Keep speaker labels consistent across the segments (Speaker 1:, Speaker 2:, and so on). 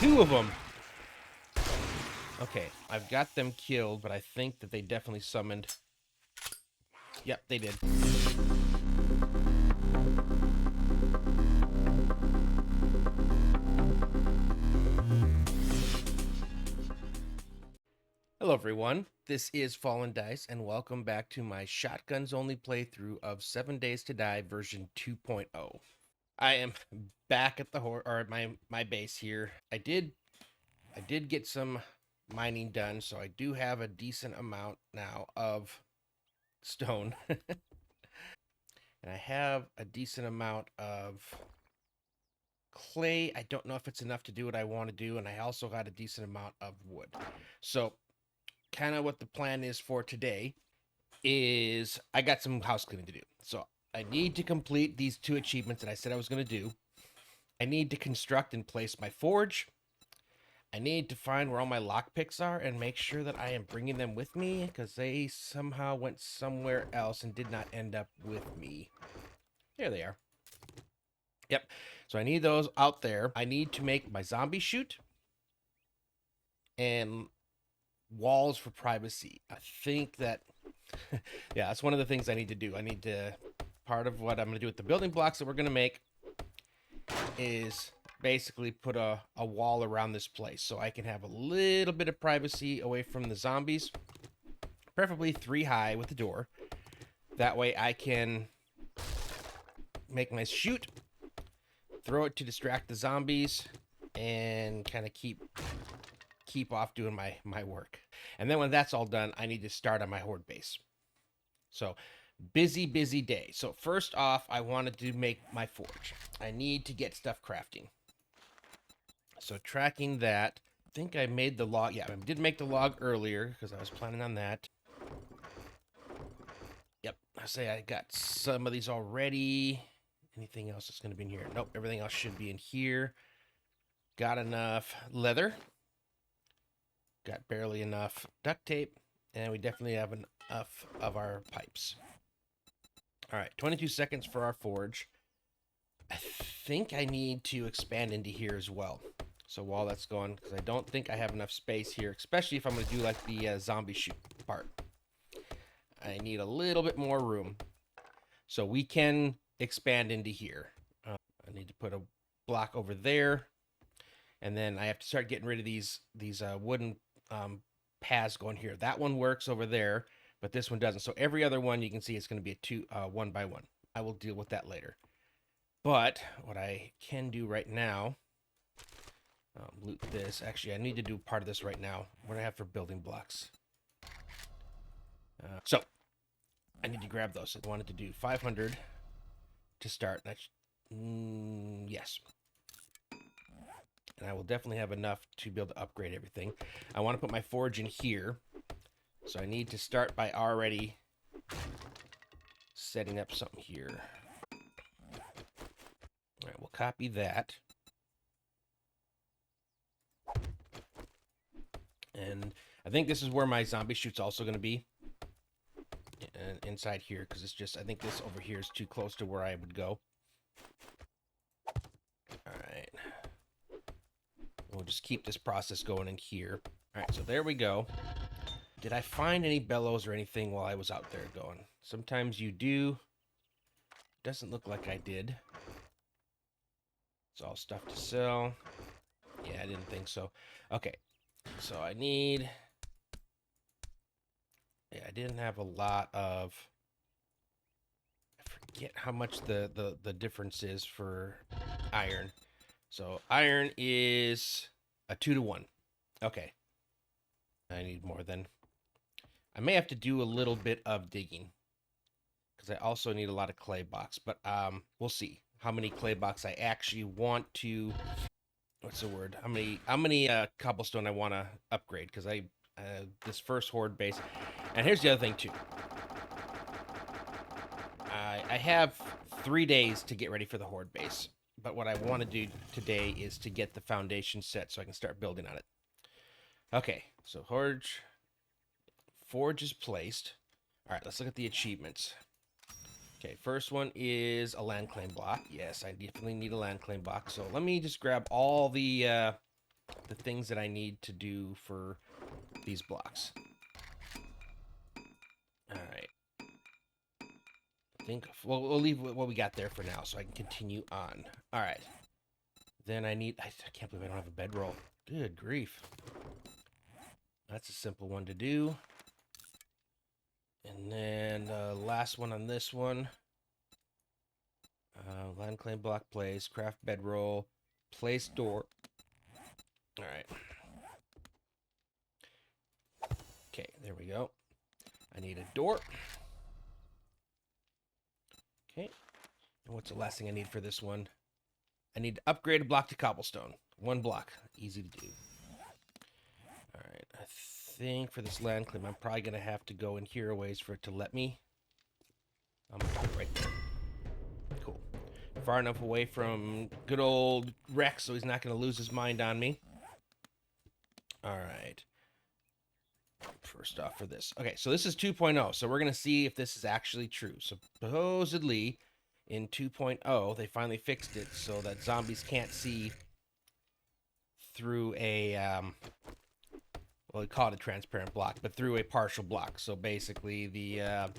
Speaker 1: 2 of them. Okay, I've got them killed, but I think that they definitely summoned. Yep, they did. Hello everyone, this is Fallen Dice, and welcome back to my shotguns only playthrough of 7 Days to Die version 2.0. I am back at the my base here. I did get some mining done, so I do have a decent amount now of stone. And I have a decent amount of clay. I don't know if it's enough to do what I want to do, and I also got a decent amount of wood. So kind of what the plan is for today is I got some house cleaning to do. So I need to complete these 2 achievements that I said I was going to do. I need to construct and place my forge. I need to find where all my lockpicks are and make sure that I am bringing them with me because they somehow went somewhere else and did not end up with me. There they are. Yep. So I need those out there. I need to make my zombie chute and walls for privacy. I think that, yeah, that's one of the things I need to do. I need to, part of what I'm going to do with the building blocks that we're going to make is basically put a wall around this place so I can have a little bit of privacy away from the zombies, preferably 3 high with the door. That way I can make my chute, throw it to distract the zombies, and kind of keep off doing my work. And then when that's all done, I need to start on my horde base. So busy day. So first off, I wanted to make my forge. I need to get stuff crafting. So tracking that, I think I made the log. Yeah, I did make the log earlier because I was planning on that. Yep, I say I got some of these already. Anything else that's going to be in here? Nope, everything else should be in here. Got enough leather. Got barely enough duct tape. And we definitely have enough of our pipes. All right, 22 seconds for our forge. I think I need to expand into here as well. So while that's going, because I don't think I have enough space here, especially if I'm going to do like the zombie chute part. I need a little bit more room. So we can expand into here. I need to put a block over there. And then I have to start getting rid of these wooden paths going here. That one works over there, but this one doesn't. So every other one you can see it's going to be a 1 by 1. I will deal with that later. But what I can do right now, loot this. Actually, I need to do part of this right now. What do I have for building blocks? So I need to grab those. I wanted to do 500 to start. That's yes. And I will definitely have enough to be able to upgrade everything. I want to put my forge in here. So I need to start by already setting up something here. All right, we'll copy that. And I think this is where my zombie chute's also going to be. Inside here, because it's just, I think this over here is too close to where I would go. All right. We'll just keep this process going in here. All right, so there we go. Did I find any bellows or anything while I was out there going? Sometimes you do. Doesn't look like I did. It's all stuff to sell. Yeah, I didn't think so. Okay, so I need... Yeah, I didn't have a lot of... I forget how much the difference is for iron. So iron is a 2 to 1. Okay. I need more than... I may have to do a little bit of digging. Because I also need a lot of clay blocks. But we'll see how many clay blocks I actually want to... What's the word? How many cobblestone I want to upgrade? Because this first horde base... And here's the other thing too. I have 3 days to get ready for the horde base. But what I want to do today is to get the foundation set so I can start building on it. Okay, so forge is placed. All right, let's look at the achievements. Okay, first one is a land claim block. Yes, I definitely need a land claim block. So let me just grab all the the things that I need to do for these blocks. All right. I think we'll leave what we got there for now so I can continue on. All right. Then I can't believe I don't have a bedroll. Good grief. That's a simple one to do. And then the last one on this one. Land claim block place, craft bedroll, place door. All right. Okay, there we go. I need a door. Okay. And what's the last thing I need for this one? I need to upgrade a block to cobblestone. 1 block. Easy to do. All right. I think for this land claim, I'm probably going to have to go in here a ways for it to let me. I'm going to put it right there. Cool. Far enough away from good old Rex so he's not going to lose his mind on me. All right. First off for this. Okay, so this is 2.0, so we're going to see if this is actually true. Supposedly, in 2.0, they finally fixed it so that zombies can't see through a, well, we call it a transparent block, but through a partial block. So basically the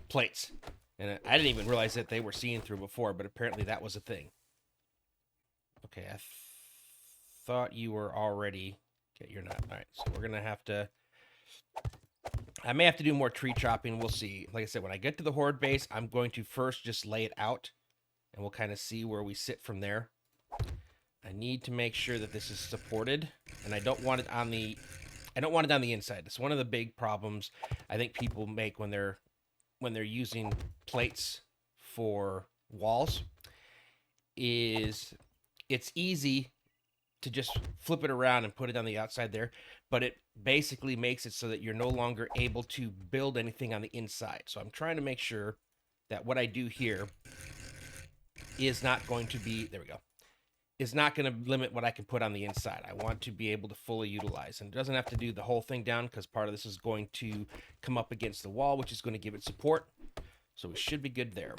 Speaker 1: plates. And I didn't even realize that they were seeing through before, but apparently that was a thing. Okay, I thought you were already... Okay, you're not. All right, so we're going to have to... I may have to do more tree chopping. We'll see. Like I said, when I get to the Horde base, I'm going to first just lay it out, and we'll kind of see where we sit from there. I need to make sure that this is supported, and I don't want it on the... I don't want it on the inside. It's one of the big problems I think people make when they're using plates for walls. Is it's easy to just flip it around and put it on the outside there, but it basically makes it so that you're no longer able to build anything on the inside. So I'm trying to make sure that what I do here is not going to be, there we go, is not going to limit what I can put on the inside. I want to be able to fully utilize, and it doesn't have to do the whole thing down because part of this is going to come up against the wall, which is going to give it support. So it should be good there.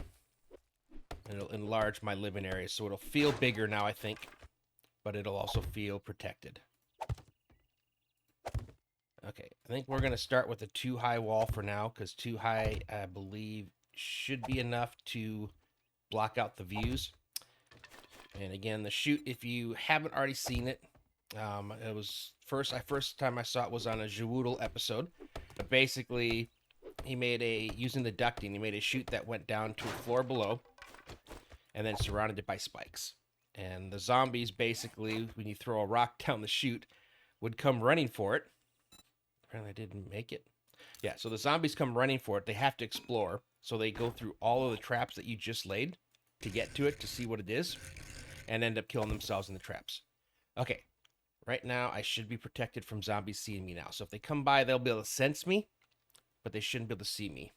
Speaker 1: And it'll enlarge my living area, so it'll feel bigger now, I think, but it'll also feel protected. Okay, I think we're going to start with a 2-high wall for now, because 2 high, I believe, should be enough to block out the views. And again, the chute, if you haven't already seen it, it was first time I saw it was on a JaWoodle episode. But basically, he made using the ducting, he made a chute that went down to a floor below, and then surrounded it by spikes. And the zombies, basically, when you throw a rock down the chute, would come running for it. Apparently I didn't make it. Yeah, so the zombies come running for it. They have to explore. So they go through all of the traps that you just laid to get to it, to see what it is, and end up killing themselves in the traps. Okay, right now I should be protected from zombies seeing me now. So if they come by, they'll be able to sense me, but they shouldn't be able to see me.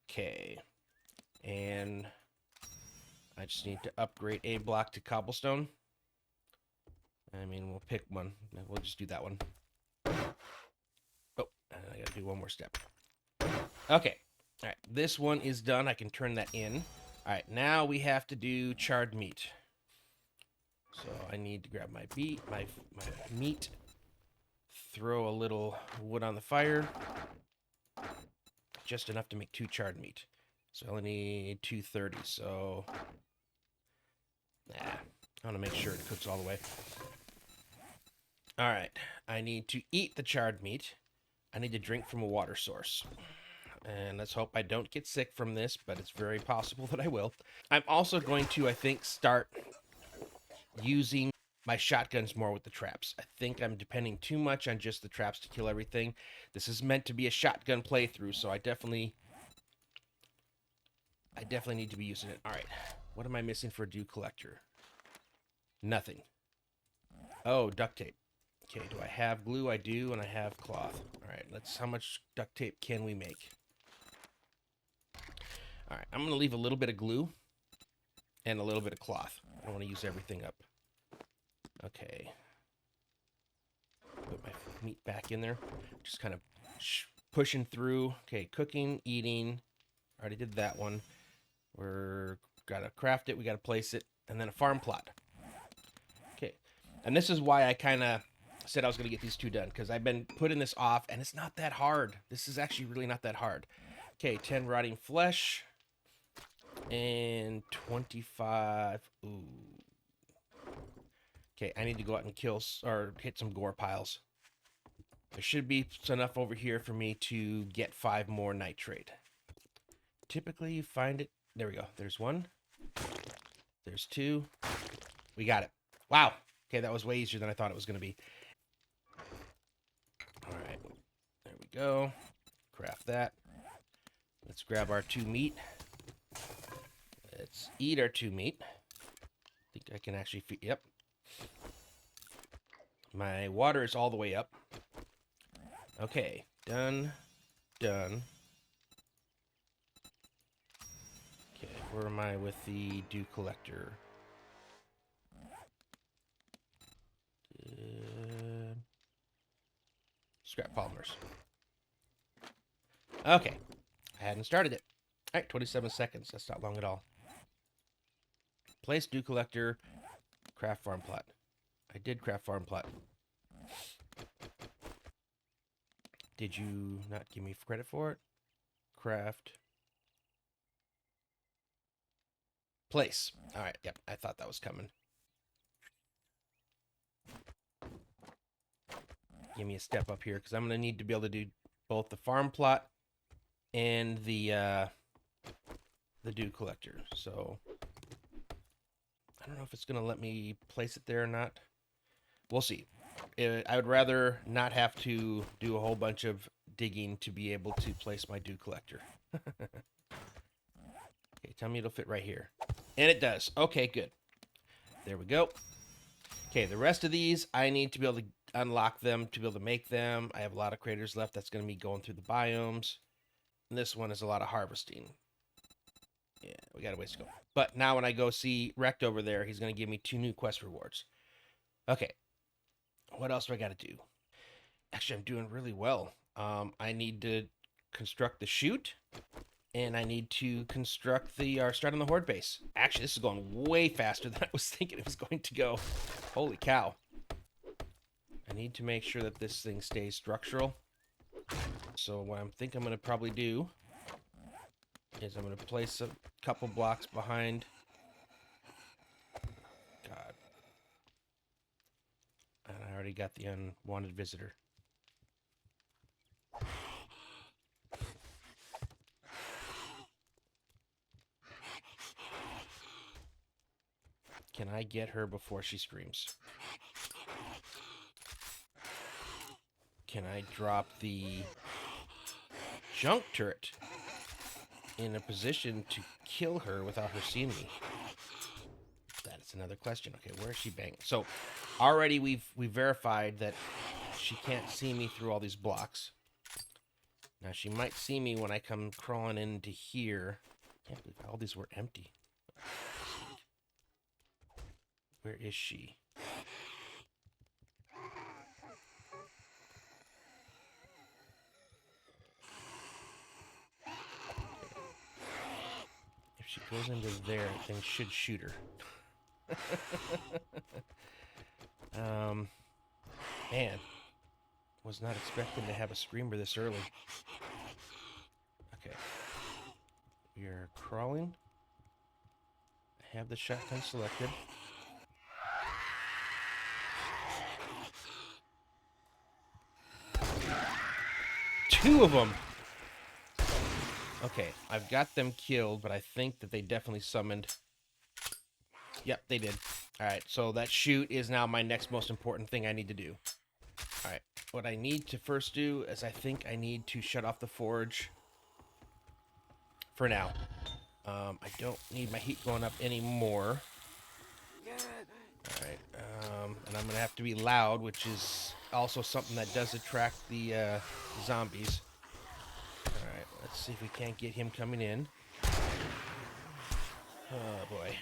Speaker 1: Okay, and I just need to upgrade a block to cobblestone. I mean, we'll pick one. We'll just do that one. Oh, I gotta do one more step. Okay, all right, this one is done. I can turn that in. All right, now we have to do charred meat. So I need to grab my meat, throw a little wood on the fire, just enough to make 2 charred meat. So I only need 230, so I want to make sure it cooks all the way. All right, I need to eat the charred meat. I need to drink from a water source. And let's hope I don't get sick from this, but it's very possible that I will. I'm also going to, I think, start using my shotguns more with the traps. I think I'm depending too much on just the traps to kill everything. This is meant to be a shotgun playthrough, so I definitely need to be using it. All right, what am I missing for a dew collector? Nothing. Oh, duct tape. Okay, do I have glue? I do, and I have cloth. All right, how much duct tape can we make? All right, I'm going to leave a little bit of glue and a little bit of cloth. I don't want to use everything up. Okay. Put my meat back in there. Just kind of pushing through. Okay, cooking, eating. Already did that one. We're got to craft it. We got to place it. And then a farm plot. Okay. And this is why I kind of said I was going to get these 2 done, because I've been putting this off, and it's not that hard. This is actually really not that hard. Okay, 10 rotting flesh. And 25. Ooh. Okay, I need to go out and kill or hit some gore piles. There should be enough over here for me to get 5 more nitrate. Typically, you find it. There we go. There's 1. There's 2. We got it. Wow. Okay, that was way easier than I thought it was going to be. All right. There we go. Craft that. Let's grab our 2 meat. Let's eat our 2 meat. I think I can actually feed. Yep. My water is all the way up. Okay. Done. Done. Okay. Where am I with the dew collector? Scrap polymers. Okay. I hadn't started it. All right. 27 seconds. That's not long at all. Place dew collector, craft farm plot. I did craft farm plot. Did you not give me credit for it? Craft. Place. All right. Yep. I thought that was coming. Give me a step up here, because I'm going to need to be able to do both the farm plot and the dew collector. So I don't know if it's going to let me place it there or not. We'll see. I would rather not have to do a whole bunch of digging to be able to place my dew collector. Okay, tell me it'll fit right here. And it does. Okay, good. There we go. Okay, the rest of these, I need to be able to unlock them to be able to make them. I have a lot of craters left. That's going to be going through the biomes. And this one is a lot of harvesting. Yeah, we got a ways to go. But now when I go see Rect over there, he's going to give me 2 new quest rewards. Okay. What else do I got to do? Actually, I'm doing really well. I need to construct the chute. And I need to construct start on the Horde base. Actually, this is going way faster than I was thinking it was going to go. Holy cow. I need to make sure that this thing stays structural. So what I'm going to probably do is I'm going to place a couple blocks behind. God. And I already got the unwanted visitor. Can I get her before she screams? Can I drop the junk turret in a position to kill her without her seeing me? That is another question. Okay, where is she banging? So already we verified that she can't see me through all these blocks. Now she might see me when I come crawling into here. I can't believe all these were empty. Where is she? If she goes into there, things should shoot her. Man, was not expecting to have a screamer this early. Okay, we are crawling. I have the shotgun selected. Two of them. Okay, I've got them killed, but I think that they definitely summoned. Yep, they did. All right, so that chute is now my next most important thing I need to do. All right, what I need to first do is I think I need to shut off the forge for now. I don't need my heat going up anymore. All right, and I'm gonna have to be loud, which is also something that does attract the zombies. All right, let's see if we can't get him coming in. Oh boy,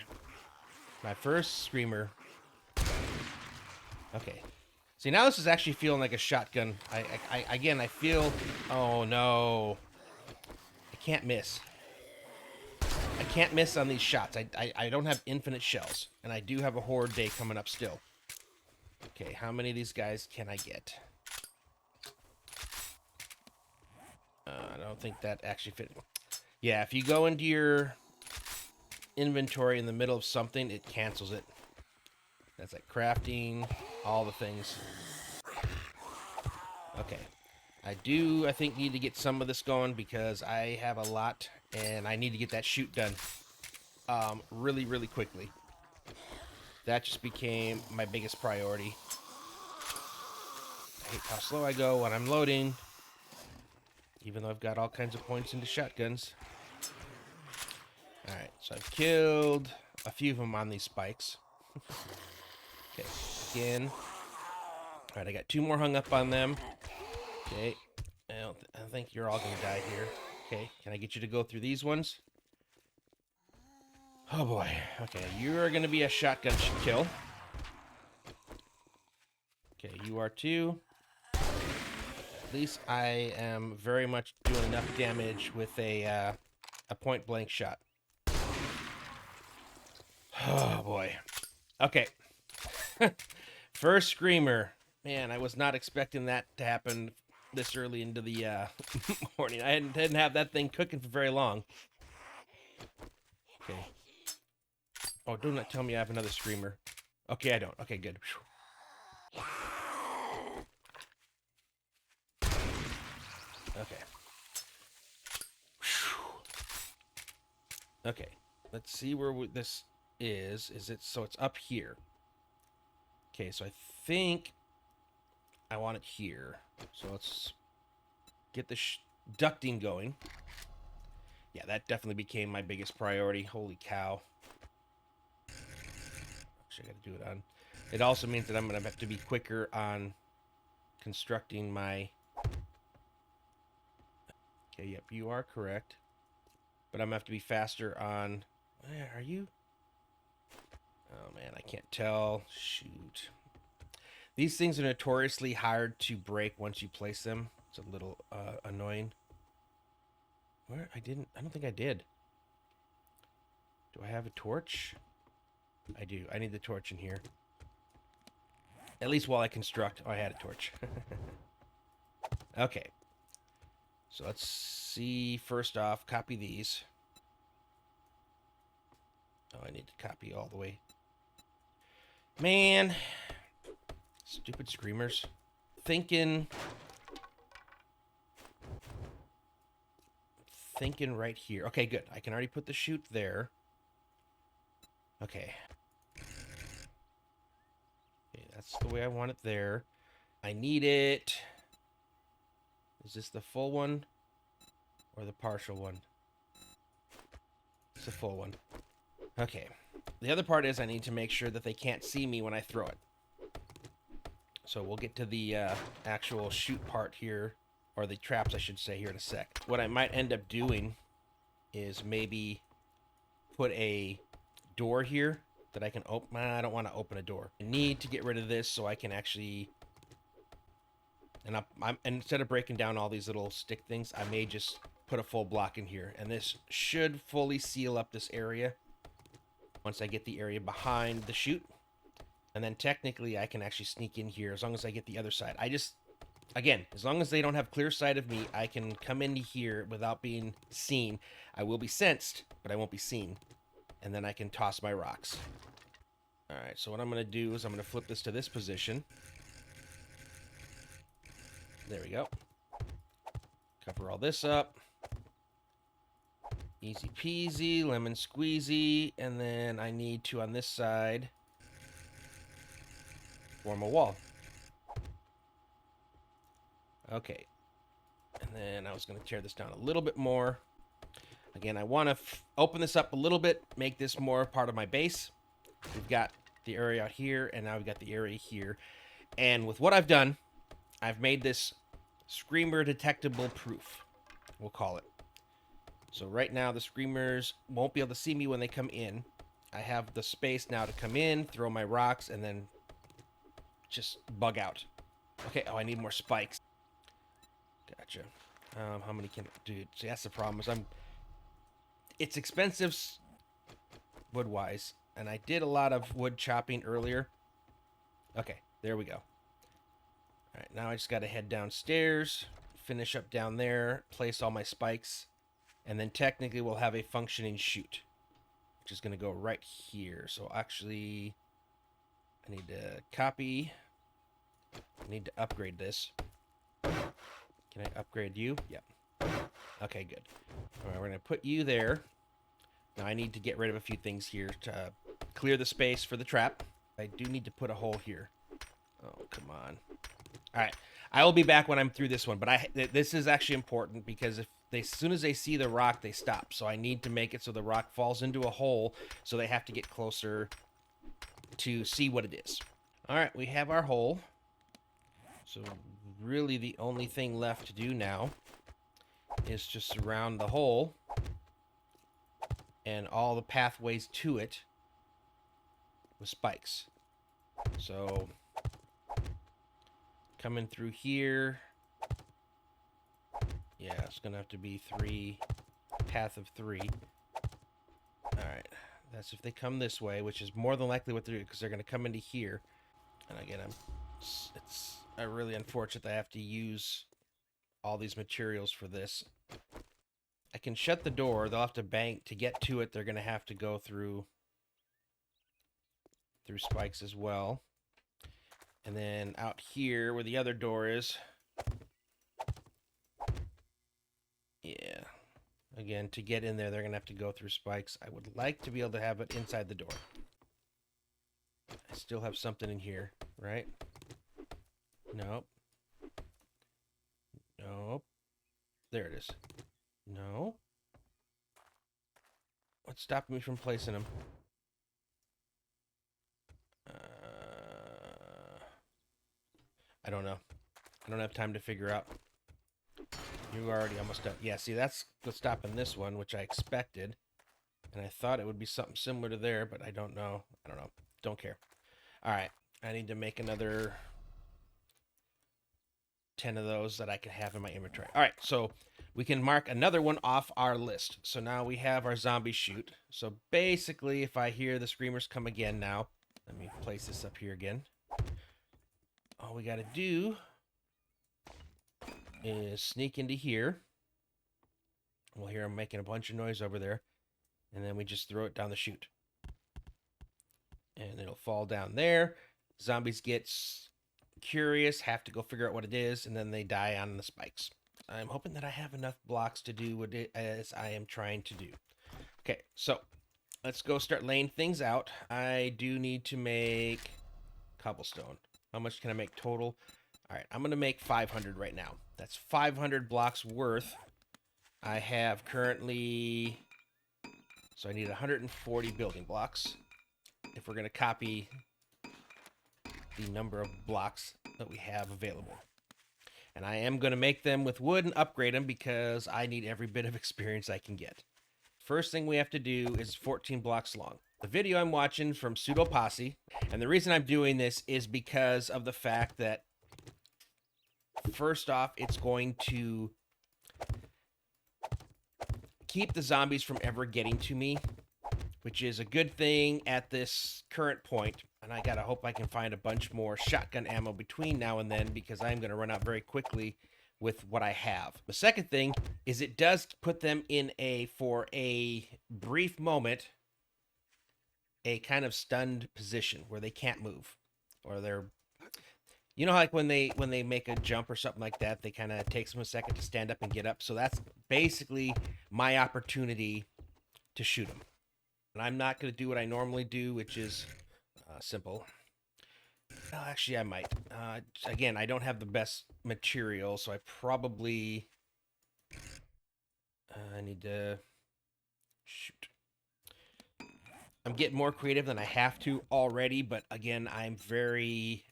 Speaker 1: my first screamer. Okay, see now this is actually feeling like a shotgun. Again, I feel. Oh no, I can't miss. I can't miss on these shots. I don't have infinite shells, and I do have a Horde day coming up still. Okay, how many of these guys can I get? I don't think that actually fit. Yeah, if you go into your inventory in the middle of something, it cancels it. That's like crafting, all the things. Okay. I think, need to get some of this going because I have a lot, and I need to get that chute done really, really quickly. That just became my biggest priority. I hate how slow I go when I'm loading, even though I've got all kinds of points into shotguns. Alright, so I've killed a few of them on these spikes. Okay, again. Alright, I got 2 more hung up on them. Okay, I think you're all gonna die here. Okay, can I get you to go through these ones? Oh boy. Okay, you're gonna be a shotgun kill. Okay, you are too. At least I am very much doing enough damage with a point blank shot. Oh boy. Okay. First screamer. Man, I was not expecting that to happen this early into the morning. I didn't have that thing cooking for very long. Okay. Oh, do not tell me I have another screamer. Okay, I don't. Okay, good. Okay. Okay. Let's see where this is. Is it so it's up here? Okay, so I think I want it here. So let's get the ducting going. Yeah, that definitely became my biggest priority. Holy cow. Actually, I gotta do it on. It also means that I'm gonna have to be quicker on constructing my... Okay, yep, you are correct. But I'm gonna have to be faster on... Where are you? Oh man, I can't tell. Shoot. These things are notoriously hard to break once you place them. It's a little annoying. Where? I don't think I did. Do I have a torch? I do. I need the torch in here. At least while I construct. Oh, I had a torch. Okay. So let's see. First off, copy these. Oh, I need to copy all the way. Man. Stupid screamers. Thinking right here. Okay, good. I can already put the chute there. Okay. Okay, that's the way I want it there. I need it. Is this the full one or the partial one? It's the full one. Okay. The other part is I need to make sure that they can't see me when I throw it. So we'll get to the actual chute part here, or the traps, I should say, here in a sec. What I might end up doing is maybe put a door here that I can open. I don't want to open a door. I need to get rid of this so I can actually... And instead of breaking down all these little stick things, I may just put a full block in here. And this should fully seal up this area once I get the area behind the chute. And then technically I can actually sneak in here as long as I get the other side. Again, as long as they don't have clear sight of me, I can come into here without being seen. I will be sensed, but I won't be seen. And then I can toss my rocks. All right, so what I'm going to do is I'm going to flip this to this position. There we go. Cover all this up. Easy peasy, lemon squeezy. And then I need to, on this side, form a wall. Okay. And then I was going to tear this down a little bit more. Again, I want to open this up a little bit, make this more part of my base. We've got the area out here, and now we've got the area here. And with what I've done, I've made this screamer detectable proof, we'll call it. So right now, the screamers won't be able to see me when they come in. I have the space now to come in, throw my rocks, and then just bug out. Okay, oh, I need more spikes. Gotcha. How many can... Dude, see, that's the problem, is it's expensive wood-wise, and I did a lot of wood chopping earlier. Okay, There we go. All right, now I just got to head downstairs, finish up down there, place all my spikes, and then technically we'll have a functioning chute, which is going to go right here. So actually, I need to copy. I need to upgrade this. Can I upgrade you? Yep. Okay, good. All right, we're going to put you there. Now I need to get rid of a few things here to clear the space for the trap. I do need to put a hole here. Oh, come on. All right. I will be back when I'm through this one, but this is actually important because as soon as they see the rock, they stop. So I need to make it so the rock falls into a hole, so they have to get closer to see what it is. All right, we have our hole. So really the only thing left to do now is just surround the hole and all the pathways to it with spikes. So coming through here, yeah, it's gonna have to be path of 3. All right, that's if they come this way, which is more than likely what they're doing, because they're gonna come into here. And again, it's really unfortunate that I have to use all these materials for this. I can shut the door. They'll have to bank to get to it. They're gonna have to go through spikes as well. And then out here where the other door is, yeah, again, to get in there, they're gonna have to go through spikes. I would like to be able to have it inside the door. I still have something in here, right? Nope. Nope. There it is. No. What's stopping me from placing them? I don't know. I don't have time to figure out. You're already almost done. Yeah, see, that's what's stopping this one, which I expected. And I thought it would be something similar to there, but I don't know. I don't know. Don't care. All right. I need to make another 10 of those that I can have in my inventory. All right, so we can mark another one off our list. So now we have our zombie chute. So basically, if I hear the screamers come again now, let me place this up here again. All we got to do is sneak into here. We'll hear them making a bunch of noise over there. And then we just throw it down the chute. And it'll fall down there. Zombies get curious, have to go figure out what it is, and then they die on the spikes. I'm hoping that I have enough blocks to do what it is I am trying to do. Okay, so let's go start laying things out. I do need to make cobblestone. How much can I make total? All right, I'm going to make 500 right now. That's 500 blocks worth. I have currently... So I need 140 building blocks. If we're going to copy the number of blocks that we have available. And I am going to make them with wood and upgrade them because I need every bit of experience I can get. First thing we have to do is 14 blocks long. The video I'm watching from Pseudo Posse, and the reason I'm doing this is because of the fact that, first off, it's going to keep the zombies from ever getting to me, which is a good thing at this current point. And I gotta hope I can find a bunch more shotgun ammo between now and then, because I'm gonna run out very quickly with what I have. The second thing is it does put them in for a brief moment, a kind of stunned position where they can't move, or they're, you know, like when they make a jump or something like that, they kind of takes them a second to stand up and get up. So that's basically my opportunity to shoot them. And I'm not going to do what I normally do, which is simple. Well, actually, I might. Again, I don't have the best material, so I probably I need to shoot. I'm getting more creative than I have to already, but again, I'm very,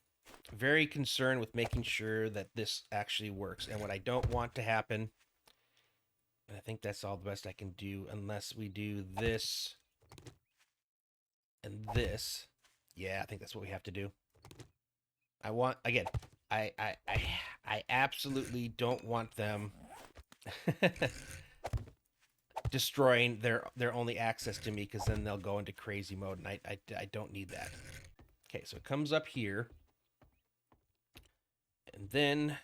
Speaker 1: very concerned with making sure that this actually works. And what I don't want to happen, and I think that's all the best I can do, unless we do this and this. Yeah, I think that's what we have to do. I want, again, I absolutely don't want them destroying their only access to me, because then they'll go into crazy mode, and I don't need that. Okay, so it comes up here. And then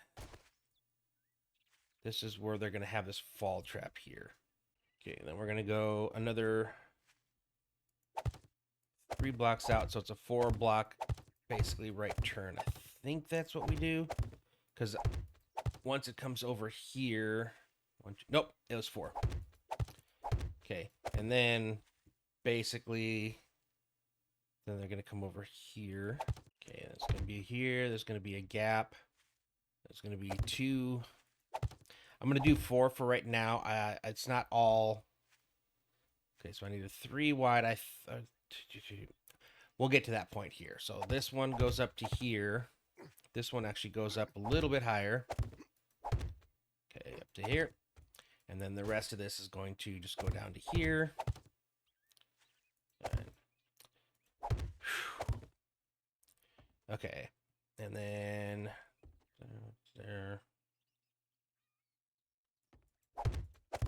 Speaker 1: this is where they're going to have this fall trap here. Okay, and then we're going to go another 3 blocks out, so it's a 4 block, basically right turn. I think that's what we do, because once it comes over here, nope, it was 4. Okay, and then basically, then they're going to come over here. Okay, it's going to be here. There's going to be a gap. There's going to be 2. I'm going to do 4 for right now. It's not all. Okay, so I need a 3 wide. We'll get to that point here. So this one goes up to here. This one actually goes up a little bit higher. Okay, up to here. And then the rest of this is going to just go down to here. Okay, and then there.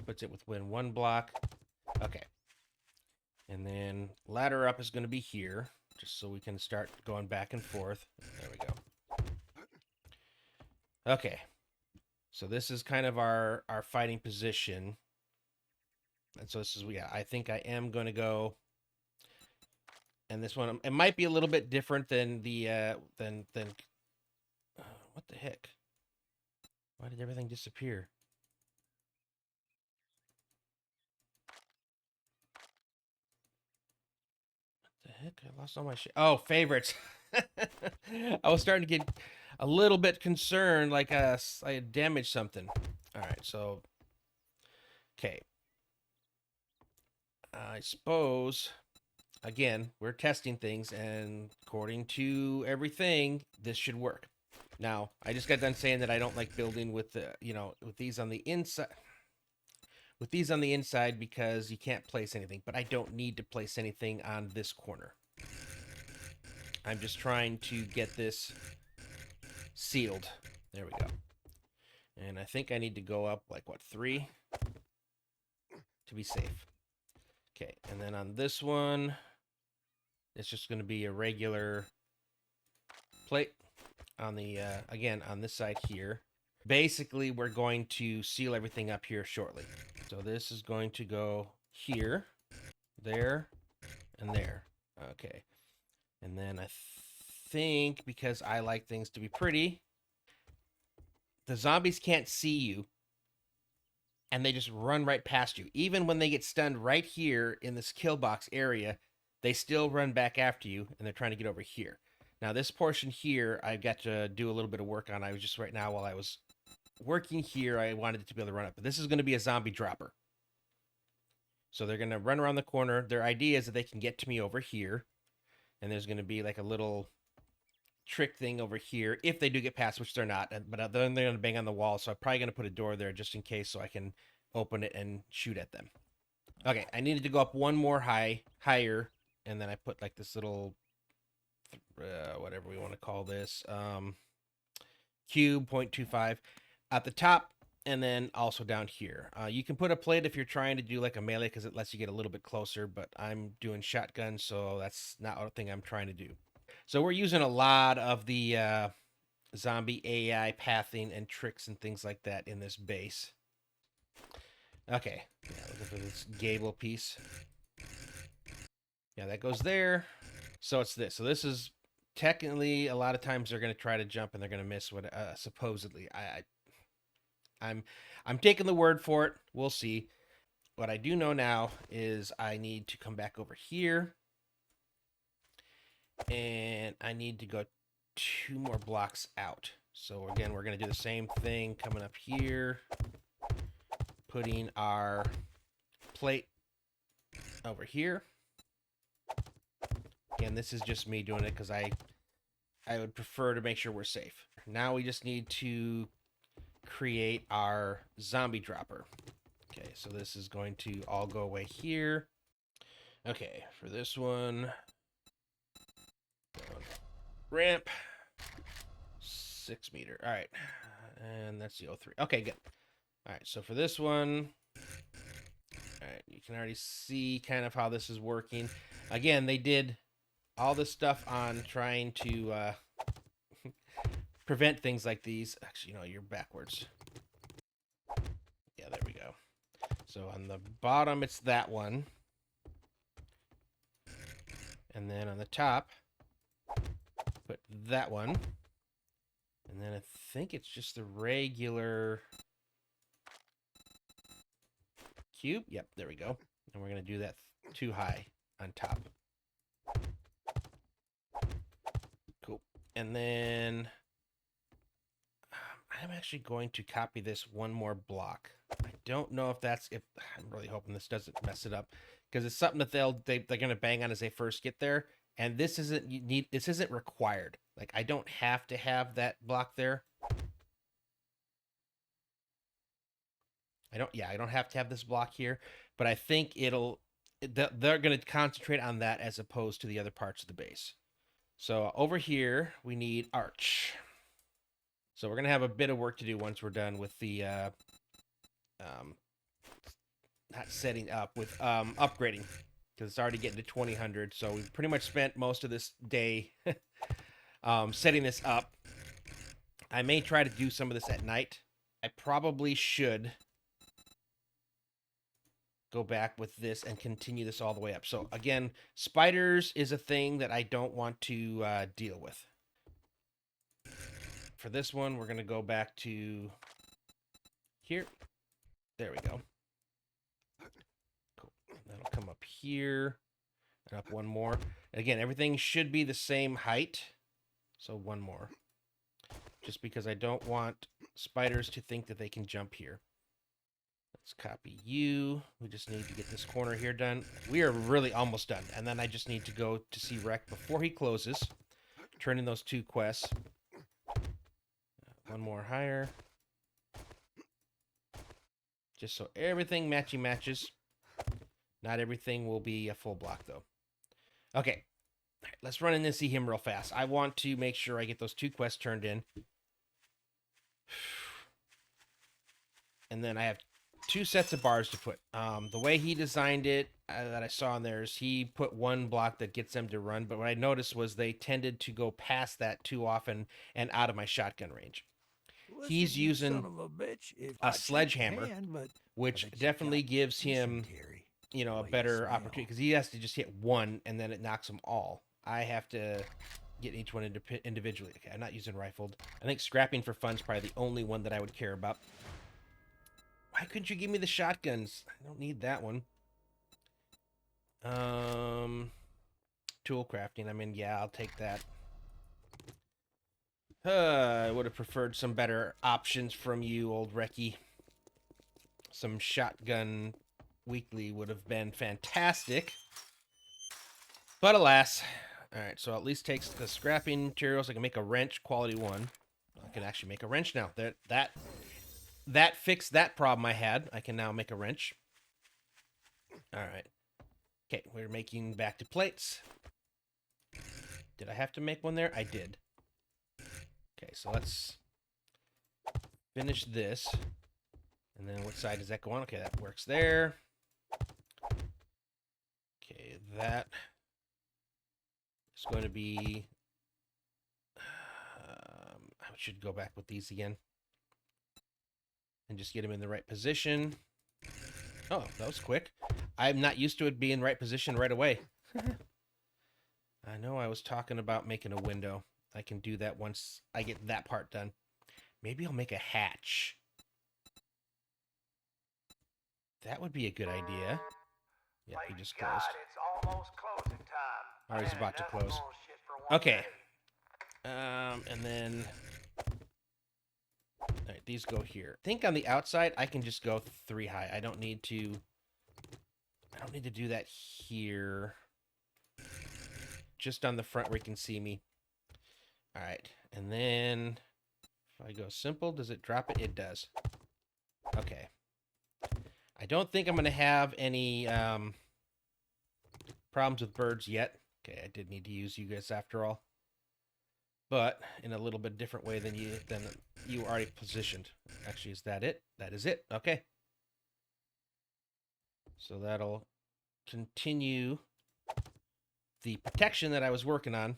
Speaker 1: Puts it within 1 block. Okay. And then ladder up is going to be here, just so we can start going back and forth. There we go. Okay. So this is kind of our fighting position. And so this is, yeah, I think I am going to go. And this one, it might be a little bit different than the, what the heck? Why did everything disappear? The heck? I lost all my shit. Oh, favorites. I was starting to get a little bit concerned, like I had damaged something. All right, so okay. I suppose again we're testing things, and according to everything, this should work. Now, I just got done saying that I don't like building with the, with these on the inside. With these on the inside because you can't place anything, but I don't need to place anything on this corner. I'm just trying to get this sealed. There we go. And I think I need to go up like, what, 3? To be safe. Okay, and then on this one, it's just going to be a regular plate on the, again, on this side here. Basically, we're going to seal everything up here shortly. So this is going to go here, there, and there. Okay. And then I think, because I like things to be pretty, the zombies can't see you, and they just run right past you. Even when they get stunned right here in this kill box area, they still run back after you, and they're trying to get over here. Now, this portion here, I've got to do a little bit of work on. I was just right now, while I was working here, I wanted it to be able to run up. But this is going to be a zombie dropper. So they're going to run around the corner. Their idea is that they can get to me over here. And there's going to be like a little trick thing over here if they do get past, which they're not. But then they're going to bang on the wall. So I'm probably going to put a door there just in case so I can open it and shoot at them. Okay, I needed to go up 1 more higher. And then I put like this little, whatever we want to call this, cube 0.25 at the top. And then also down here. You can put a plate if you're trying to do like a melee because it lets you get a little bit closer, but I'm doing shotgun, so that's not a thing I'm trying to do. So we're using a lot of the zombie AI pathing and tricks and things like that in this base. Okay, yeah, looking for this gable piece. Yeah, that goes there. So it's this. So this is technically, a lot of times they're going to try to jump and they're going to miss what supposedly. I'm taking the word for it. We'll see. What I do know now is I need to come back over here. And I need to go 2 more blocks out. So again, we're going to do the same thing coming up here. Putting our plate over here. Again, this is just me doing it because I would prefer to make sure we're safe. Now we just need to create our zombie dropper. Okay, so this is going to all go away here. Okay, for this one, ramp, 6 meter. All right, and that's the 03. Okay, good. All right, so for this one, all right, you can already see kind of how this is working. Again, they did all this stuff on trying to prevent things like these. Actually, no, you're backwards. Yeah, there we go. So on the bottom, it's that one. And then on the top, put that one. And then I think it's just the regular cube. Yep, there we go. And we're going to do that too high on top. Cool. And then I'm actually going to copy this one more block. I don't know if I'm really hoping this doesn't mess it up, because it's something that they're going to bang on as they first get there. And this isn't required. Like, I don't have to have that block there. I don't have to have this block here, but I think they're going to concentrate on that as opposed to the other parts of the base. So over here, we need arch. So we're going to have a bit of work to do once we're done with the, not setting up, with upgrading, because it's already getting to 2000. So we've pretty much spent most of this day setting this up. I may try to do some of this at night. I probably should go back with this and continue this all the way up. So again, spiders is a thing that I don't want to deal with. For this one, we're going to go back to here. There we go. Cool. That'll come up here and up one more. And again, everything should be the same height. So one more. Just because I don't want spiders to think that they can jump here. Let's copy you. We just need to get this corner here done. We are really almost done. And then I just need to go to see Rec before he closes. Turn in those 2 quests. One more higher. Just so everything matches. Not everything will be a full block, though. Okay. All right, let's run in and see him real fast. I want to make sure I get those 2 quests turned in. And then I have 2 sets of bars to put. The way he designed it, that I saw in there, is he put 1 block that gets them to run. But what I noticed was they tended to go past that too often and out of my shotgun range. He's using a sledgehammer, which definitely gives him, a better opportunity, because he has to just hit 1 and then it knocks them all. I have to get each one individually. Okay, I'm not using rifled. I think scrapping for fun's probably the only one that I would care about. Why couldn't you give me the shotguns? I don't need that one. Tool crafting. I mean, yeah, I'll take that. I would have preferred some better options from you, old Reki. Some shotgun weekly would have been fantastic. But alas. Alright, so at least takes the scrapping materials. I can make a wrench, quality 1. I can actually make a wrench now. That fixed that problem I had. I can now make a wrench. Alright. Okay, we're making back to plates. Did I have to make one there? I did. Okay, so let's finish this. And then what side does that go on? Okay, that works there. Okay, that is going to be... I should go back with these again. And just get him in the right position. Oh, that was quick. I'm not used to it being right position right away. I know I was talking about making a window. I can do that once I get that part done. Maybe I'll make a hatch. That would be a good idea. Yeah, he just closed.
Speaker 2: It's almost closing time.
Speaker 1: Oh, he's about to close. Okay. And then... All right, these go here. I think on the outside, I can just go 3 high. I don't need to do that here. Just on the front where you can see me. All right, and then if I go simple, does it drop it? It does. Okay. I don't think I'm going to have any problems with birds yet. Okay, I did need to use you guys after all. But in a little bit different way than you already positioned. Actually, is that it? That is it. Okay. So that'll continue the protection that I was working on.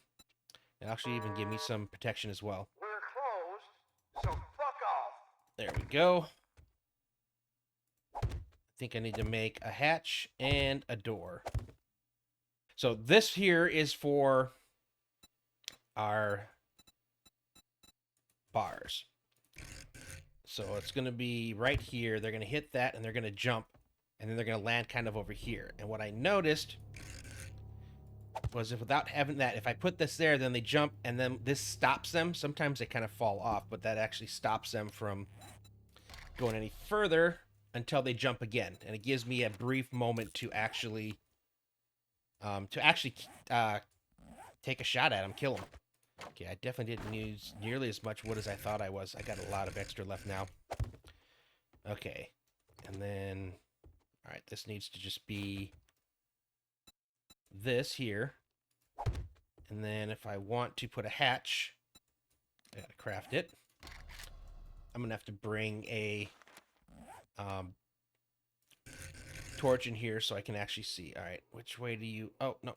Speaker 1: And actually even give me some protection as well.
Speaker 2: We're close. So fuck off.
Speaker 1: There we go. I think I need to make a hatch and a door. So this here is for our bars. So it's going to be right here. They're going to hit that, and they're going to jump, and then they're going to land kind of over here. And what I noticed was if without having that, if I put this there, then they jump, and then this stops them. Sometimes they kind of fall off, but that actually stops them from going any further until they jump again. And it gives me a brief moment to actually take a shot at them, kill them. Okay, I definitely didn't use nearly as much wood as I thought I was. I got a lot of extra left now. Okay, and then, all right, this needs to just be this here. And then if I want to put a hatch, I gotta craft it. I'm gonna have to bring a torch in here so I can actually see. All right, which way do you... Oh, no.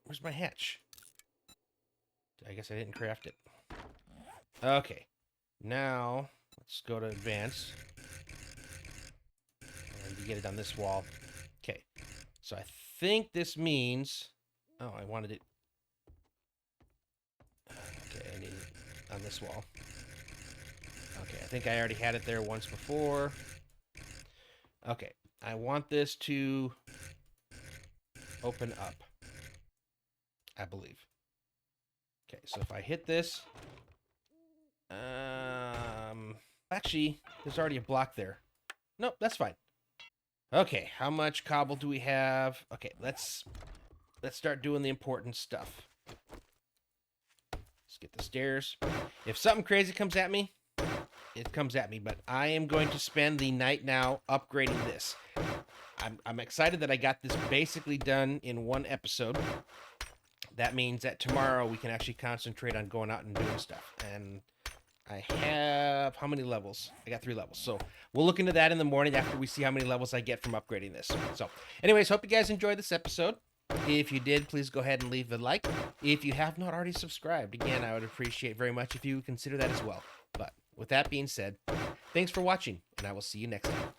Speaker 1: Where's my hatch? I guess I didn't craft it. Okay. Now, let's go to advance. And get it on this wall. Okay. So I think this means... Oh, I wanted it... Okay, I need it on this wall. Okay, I think I already had it there once before. Okay. I want this to open up, I believe. Okay, so if I hit this, actually, there's already a block there. Nope, that's fine. Okay, how much cobble do we have? Okay, let's start doing the important stuff. Let's get the stairs. If something crazy comes at me, it comes at me, but I am going to spend the night now upgrading this. I'm excited that I got this basically done in one episode. That means that tomorrow we can actually concentrate on going out and doing stuff. And I have... How many levels? I got 3 levels. So we'll look into that in the morning after we see how many levels I get from upgrading this. So anyways, hope you guys enjoyed this episode. If you did, please go ahead and leave a like. If you have not already subscribed, again, I would appreciate very much if you would consider that as well. But with that being said, thanks for watching, and I will see you next time.